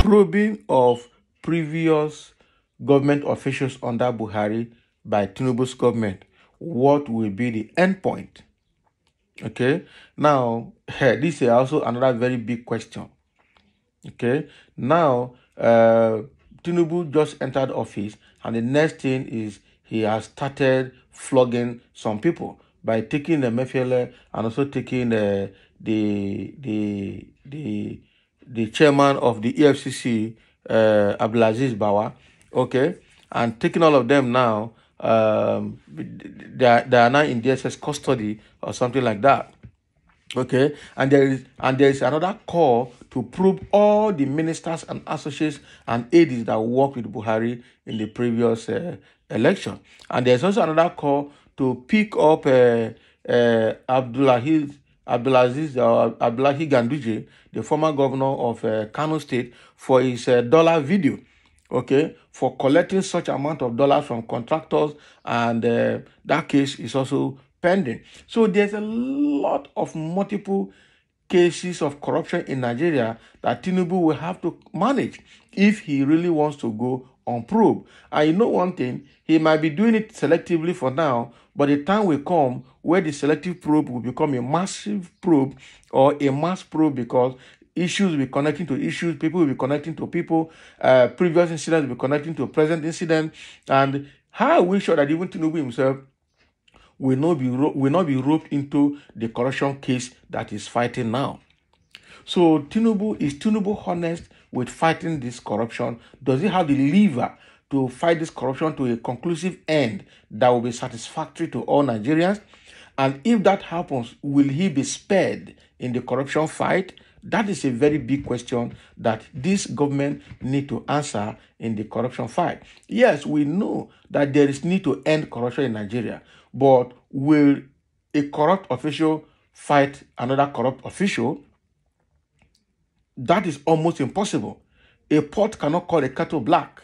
Probing of previous government officials under Buhari by Tinubu's government. What will be the end point? Okay, now this is also another very big question. Okay, now Tinubu just entered office, and the next thing is he has started flogging some people by taking the Mefele and also taking the chairman of the EFCC, Abdulaziz Bawa, okay, and taking all of them now. They are now in DSS custody or something like that. Okay, and there is another call to probe all the ministers and associates and aides that worked with Buhari in the previous election. And there's also another call to pick up Abdullahi Ganduje, the former governor of Kano State, for his dollar video, okay, for collecting such amount of dollars from contractors, and that case is also pending. So there's a lot of multiple cases of corruption in Nigeria that Tinubu will have to manage if he really wants to go on probe. And you know one thing, he might be doing it selectively for now, but the time will come where the selective probe will become a massive probe or a mass probe, because issues will be connecting to issues, people will be connecting to people, previous incidents will be connecting to present incident. And how are we sure that even Tinubu himself will not be roped into the corruption case that is fighting now? So is Tinubu honest with fighting this corruption? Does he have the lever to fight this corruption to a conclusive end that will be satisfactory to all Nigerians? And if that happens, will he be spared in the corruption fight? That is a very big question that this government need to answer in the corruption fight. Yes, we know that there is need to end corruption in Nigeria, but will a corrupt official fight another corrupt official? That is almost impossible. A pot cannot call a kettle black.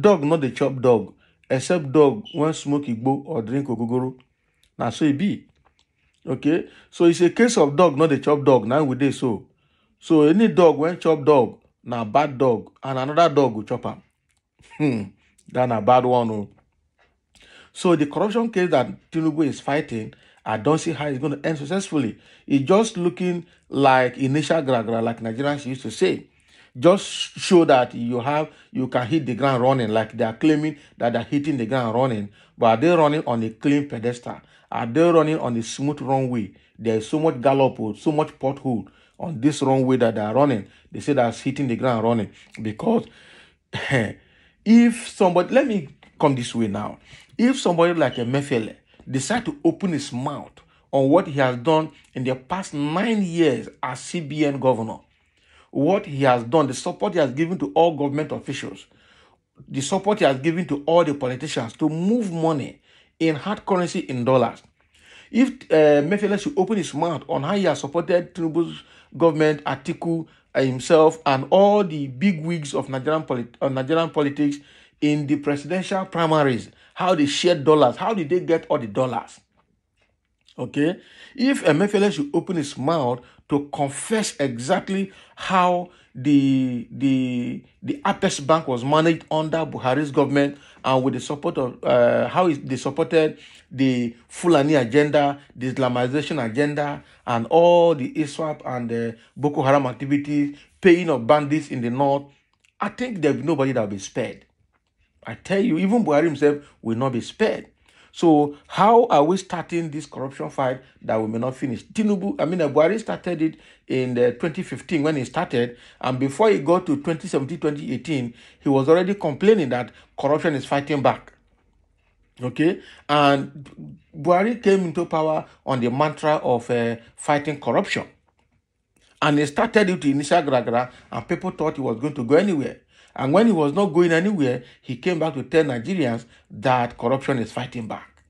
Dog not the chop dog, except dog when smoke igbo or drink ogogoro. Now so it be. Okay, so it's a case of dog not the chop dog. Now we dey so. So any dog when chop dog, now bad dog, and another dog will chop him. That's a bad one. Oh. So the corruption case that Tinubu is fighting, I don't see how it's going to end successfully. It's just looking like initial Gràĝŕà, like Nigerians used to say. Just show that you can hit the ground running, like they are claiming that they're hitting the ground running. But are they running on a clean pedestal? Are they running on a smooth runway? There is so much gallop, so much pothole on this runway that they are running. They say that's hitting the ground running. Because if somebody, let me come this way now. If somebody like a Mefele decide to open his mouth on what he has done in the past 9 years as CBN governor, what he has done, the support he has given to all government officials, the support he has given to all the politicians to move money in hard currency in dollars. If Mefele should open his mouth on how he has supported Tinubu's government, Atiku, himself, and all the big wigs of Nigerian politics in the presidential primaries, how they shared dollars, how did they get all the dollars? Okay, if Mefele should open his mouth to confess exactly how the Apex Bank was managed under Buhari's government, and with the support of how they supported the Fulani agenda, the Islamization agenda, and all the ISWAP and the Boko Haram activities, paying of bandits in the north, I think there will be nobody that will be spared. I tell you, even Buhari himself will not be spared. So how are we starting this corruption fight that we may not finish? Buhari started it in 2015 when he started, and before he got to 2017, 2018, he was already complaining that corruption is fighting back. Okay, and Buhari came into power on the mantra of fighting corruption. And he started it to initial Gràĝŕà, and people thought he was going to go anywhere. And when he was not going anywhere, he came back to tell Nigerians that corruption is fighting back.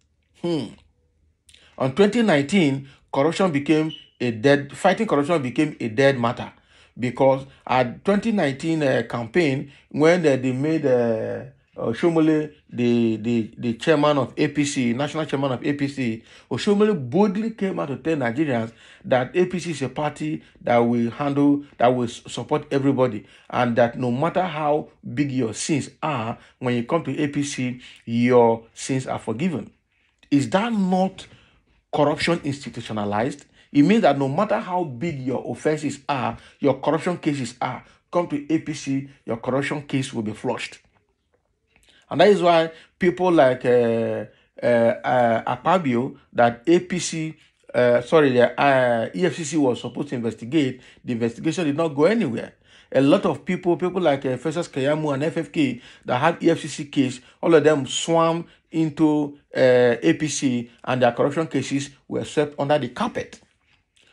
On 2019, fighting corruption became a dead matter, because at 2019 campaign, when they made Oshomole, the chairman of APC, national chairman of APC, Oshomole boldly came out to tell Nigerians that APC is a party that will handle, that will support everybody, and that no matter how big your sins are, when you come to APC, your sins are forgiven. Is that not corruption institutionalized? It means that no matter how big your offenses are, your corruption cases are, come to APC, your corruption case will be flushed. And that is why people like Akpabio, that APC, the EFCC was supposed to investigate, the investigation did not go anywhere. A lot of people like Festus Keyamo and FFK that had EFCC case, all of them swam into APC, and their corruption cases were swept under the carpet.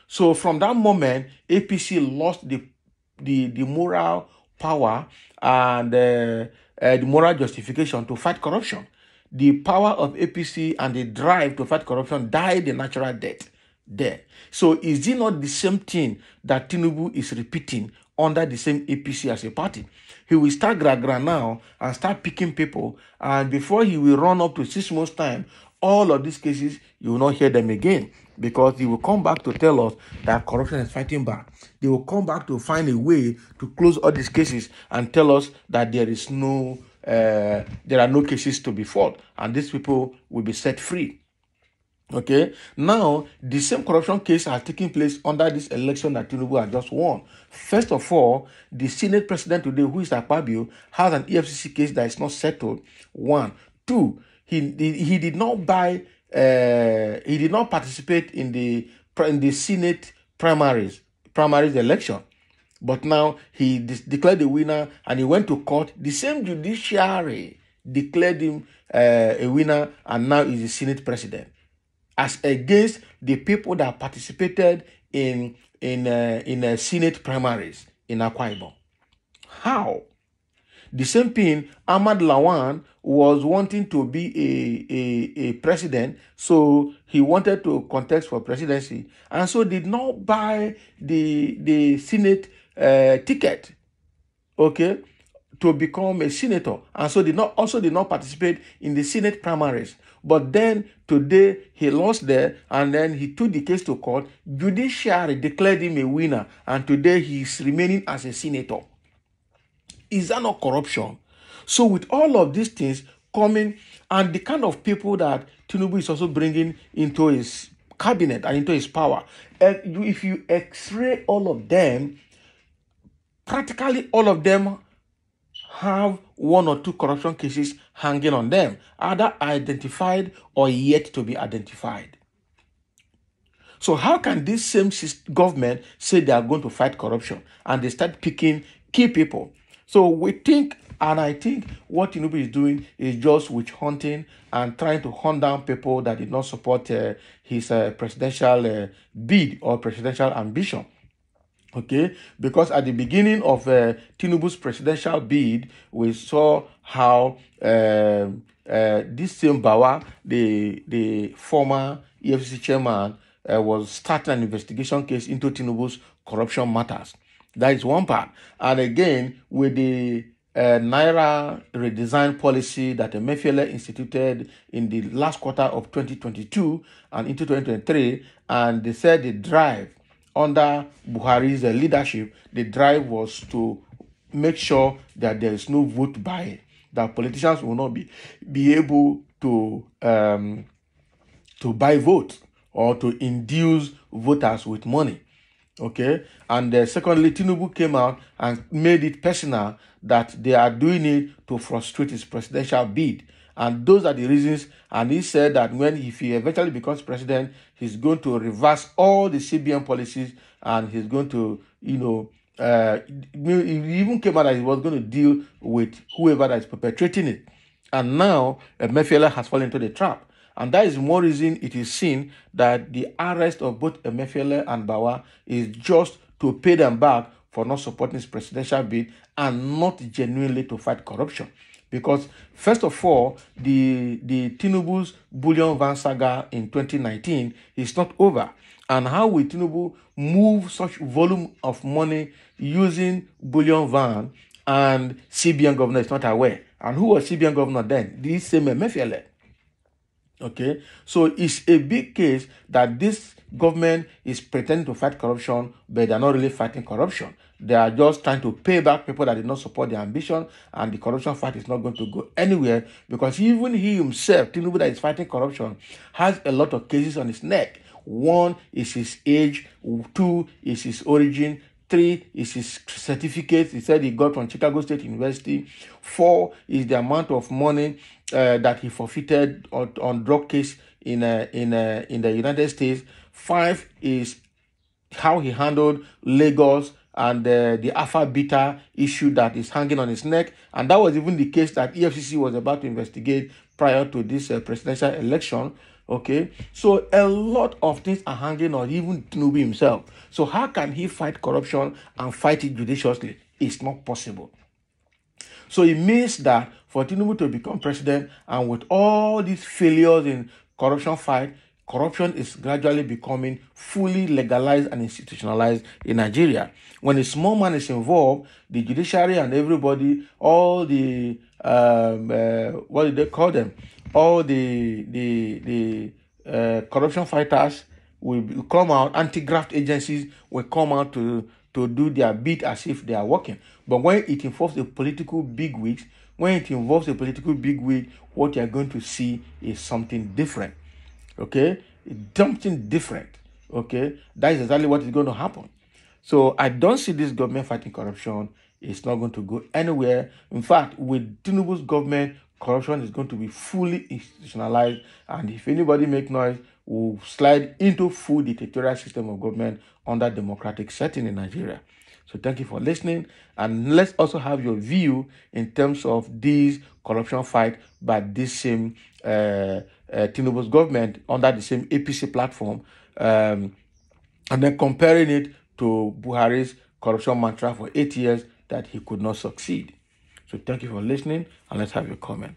So from that moment, APC lost the moral power and the moral justification to fight corruption. The power of APC and the drive to fight corruption died a natural death there. So is it not the same thing that Tinubu is repeating under the same APC as a party? He will start Gràĝŕà now and start picking people, and before he will run up to 6 months' time, all of these cases, you will not hear them again, because he will come back to tell us that corruption is fighting back. They will come back to find a way to close all these cases and tell us that there are no cases to be fought, and these people will be set free. Okay, now the same corruption case has taken place under this election that Tinubu has just won. First of all, the Senate president today, who is Akpabio, has an EFCC case that is not settled. 1, 2, he did not participate in the Senate primaries election, but now he declared the winner, and he went to court. The same judiciary declared him a winner, and now he's the Senate president, as against the people that participated in Senate primaries in Akwa Ibom. How? The same thing, Ahmad Lawan was wanting to be a president, so he wanted to contest for presidency, and so did not buy the Senate ticket, okay, to become a senator, and so did not participate in the Senate primaries. But then today he lost there, and then he took the case to court. Judiciary declared him a winner, and today he is remaining as a senator. Is that not corruption? So with all of these things coming, and the kind of people that Tinubu is also bringing into his cabinet and into his power, if you x-ray all of them, practically all of them have 1 or 2 corruption cases hanging on them, either identified or yet to be identified. So how can this same government say they are going to fight corruption and they start picking key people? So we think, and I think what Tinubu is doing is just witch hunting and trying to hunt down people that did not support his presidential bid or presidential ambition. Okay, because at the beginning of Tinubu's presidential bid, we saw how this same Bawa, the former EFCC chairman, was starting an investigation case into Tinubu's corruption matters. That is one part. And again, with the naira redesign policy that Emefiele instituted in the last quarter of 2022 and into 2023, and they said the drive under Buhari'S leadership, the drive was to make sure that there is no vote buying, that politicians will not be able to buy votes or to induce voters with money. Okay, and secondly, Tinubu came out and made it personal that they are doing it to frustrate his presidential bid. And those are the reasons. And he said that if he eventually becomes president, he's going to reverse all the CBN policies, and he's going to, he even came out that he was going to deal with whoever that is perpetrating it. And now Emefiele has fallen into the trap. And that is more reason it is seen that the arrest of both Emefiele and Bawa is just to pay them back for not supporting his presidential bid and not genuinely to fight corruption. Because first of all, the Tinubu's bullion van saga in 2019 is not over. And how will Tinubu move such volume of money using bullion van and CBN Governor is not aware? And who was CBN governor then? This same Emefiele. Okay, so it's a big case that this government is pretending to fight corruption, but they're not really fighting corruption. They are just trying to pay back people that did not support their ambition, and the corruption fight is not going to go anywhere, because even he himself, Tinubu, that is fighting corruption, has a lot of cases on his neck. 1 is his age, 2 is his origin, 3 is his certificate he said he got from Chicago State University, 4 is the amount of money that he forfeited on drug case in the United States, 5 is how he handled Lagos and the Alpha Beta issue that is hanging on his neck, and that was even the case that EFCC was about to investigate prior to this presidential election. Okay, so a lot of things are hanging on even Tinubu himself. So how can he fight corruption and fight it judiciously? It's not possible. So it means that for Tinubu to become president, and with all these failures in corruption fight, corruption is gradually becoming fully legalized and institutionalized in Nigeria. When a small man is involved, the judiciary and everybody, all the what do they call them? All the corruption fighters will come out, anti-graft agencies will come out to do their bit as if they are working. But when it involves a political bigwig, what you are going to see is something different. Okay? Something different. Okay? That is exactly what is going to happen. So I don't see this government fighting corruption. It's not going to go anywhere. In fact, with Tinubu's government, corruption is going to be fully institutionalized, and if anybody make noise, we'll slide into full dictatorial system of government under democratic setting in Nigeria. So thank you for listening, and let's also have your view in terms of this corruption fight by this same Tinubu's government under the same APC platform, and then comparing it to Buhari's corruption mantra for 8 years that he could not succeed. So thank you for listening, and let's have your comment.